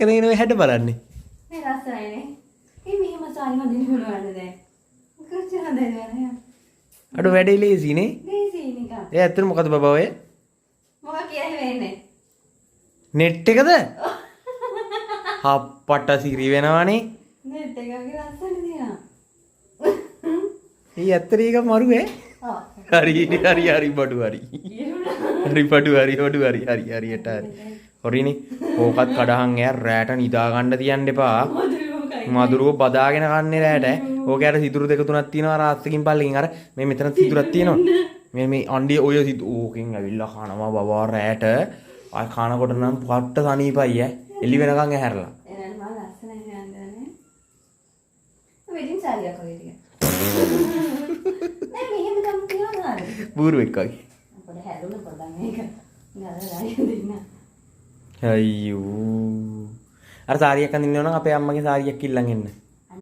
කරගෙන ඔය හැඩ බලන්නේ. මේ ලස්සනයිනේ. මේ මෙහෙම සාරි හොඳින් හොලවන්න දැන්. මොකද හොඳයි නේද? අඩු වැඩේ ලේසි නේ. ලේසි නිකන්. ඒ ඇත්තට මොකද බබා ඔය? මොකක් කියන්නේ වෙන්නේ? නෙට් එකද? හප්පට සිරි වෙනවනේ. නෙට් එකගේ ලස්සන දිනා. ඒ ඇත්තට ඒක මරුවේ. ආ. හරි බඩු හරි. හරි බඩු හරි හරියට හරි. හොරිනේ. ඕකත් කඩහන් එයා රැට නිදා ගන්න තියන්න එපා. මදුරුව බදාගෙන කන්නේ රැට. ඕකේ අර සිදුරු දෙක තුනක් තියෙනවා රාත්‍රිකින් පල්ලකින් අර මේ මෙතන සිදුරක් තියෙනවා. මේ අණ්ඩිය ඔය ඕකෙන් ඇවිල්ලා කනවා බබා රැට. ආය කනකොට නම් පට්ට සනීපයි ඈ. එළි වෙනකන් ඇහැරලා. එහෙනම් මම ලස්සනයි නේද? වෙඩින් සාරියක් වගේ ටික. නෑ මෙහෙම ගම් තියනවා නේද? බූරුවෙක් වගේ. පොඩ හැදුන පොඩ්ඩක් මේක. නේද දෙන්න. අයියෝ. අර සාරියක් අඳින්න ඕන නම් අපේ අම්මගේ සාරියක් ඉල්ලන් එන්න.